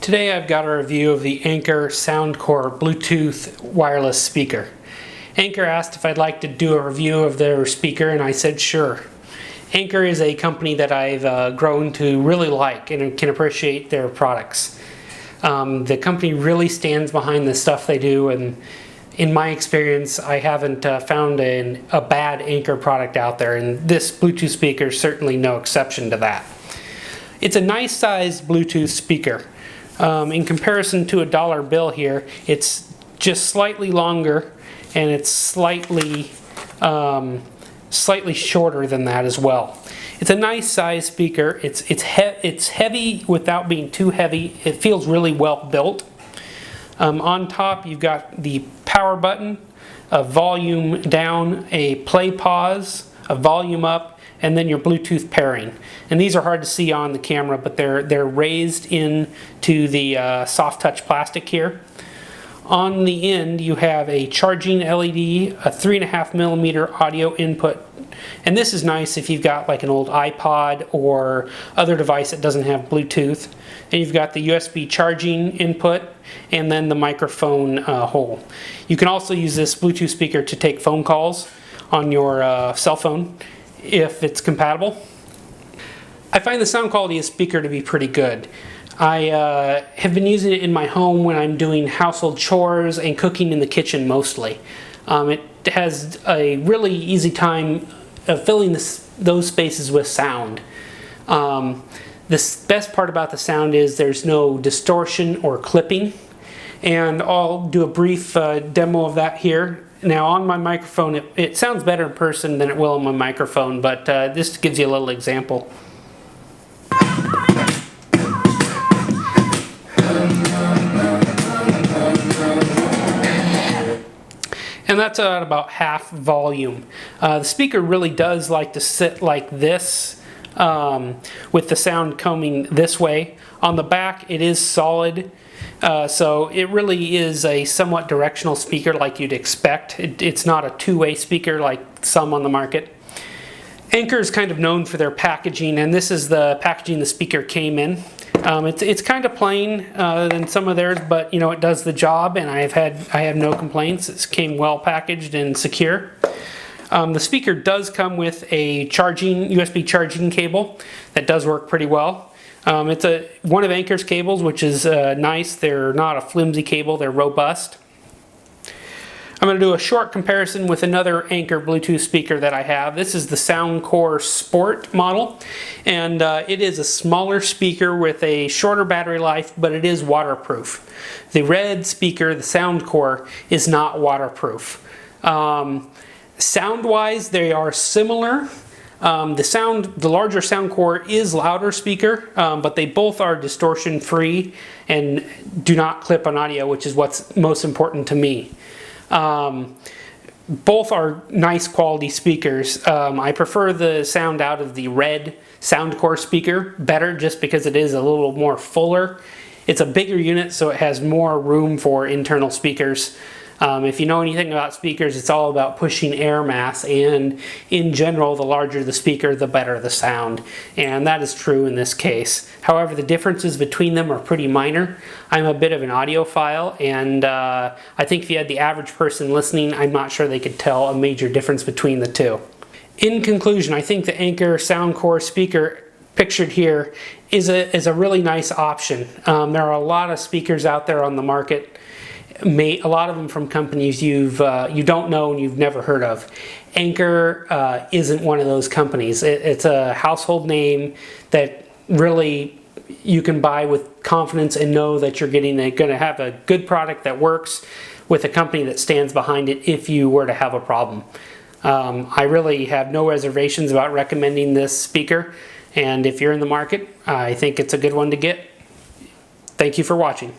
Today I've got a review of the Anker Soundcore Bluetooth wireless speaker. Anker asked if I'd like to do a review of their speaker, and I said sure. Anker is a company that I've grown to really like and can appreciate their products. The company really stands behind the stuff they do, and in my experience I haven't found a bad Anker product out there, and this Bluetooth speaker is certainly no exception to that. It's a nice sized Bluetooth speaker. In comparison to a dollar bill here, it's just slightly longer, and it's slightly shorter than that as well. It's a nice size speaker. It's heavy without being too heavy. It feels really well built. On top you've got the power button, a volume down, a play pause, a volume up, and then your Bluetooth pairing. And these are hard to see on the camera, but they're raised into the soft touch plastic here. On the end you have a charging LED, a 3.5mm audio input, and this is nice if you've got like an old iPod or other device that doesn't have Bluetooth. And you've got the USB charging input and then the microphone hole. You can also use this Bluetooth speaker to take phone calls on your cell phone if it's compatible. I find the sound quality of the speaker to be pretty good. I have been using it in my home when I'm doing household chores and cooking in the kitchen mostly. It has a really easy time of filling those spaces with sound. The best part about the sound is there's no distortion or clipping, and I'll do a brief demo of that here. Now on my microphone it sounds better in person than it will on my microphone, but this gives you a little example. And that's at about half volume. The speaker really does like to sit like this with the sound coming this way. On the back it is solid, so it really is a somewhat directional speaker like you'd expect. It's not a two-way speaker like some on the market. Anker is kind of known for their packaging, and this is the packaging the speaker came in. It's kind of plain than some of theirs, but you know, it does the job, and I have no complaints. It came well packaged and secure. The speaker does come with a USB charging cable that does work pretty well. It's one of Anker's cables, which is nice. They're not a flimsy cable, they're robust. I'm going to do a short comparison with another Anker Bluetooth speaker that I have. This is the Soundcore Sport model, and it is a smaller speaker with a shorter battery life, but it is waterproof. The red speaker, the Soundcore, is not waterproof. Sound-wise, they are similar. The larger Soundcore is louder speaker, but they both are distortion free and do not clip on audio, which is what's most important to me. Both are nice quality speakers. I prefer the sound out of the red Soundcore speaker better, just because it is a little more fuller. It's a bigger unit, so it has more room for internal speakers. If you know anything about speakers, it's all about pushing air mass, and in general, the larger the speaker, the better the sound. And that is true in this case. However, the differences between them are pretty minor. I'm a bit of an audiophile, and I think if you had the average person listening, I'm not sure they could tell a major difference between the two. In conclusion, I think the Anker Soundcore speaker pictured here is a really nice option. There are a lot of speakers out there on the market. A lot of them from companies you don't know and you've never heard of. Anker isn't one of those companies. It's a household name that really you can buy with confidence and know that you're going to have a good product that works with a company that stands behind it if you were to have a problem. I really have no reservations about recommending this speaker, and if you're in the market, I think it's a good one to get. Thank you for watching.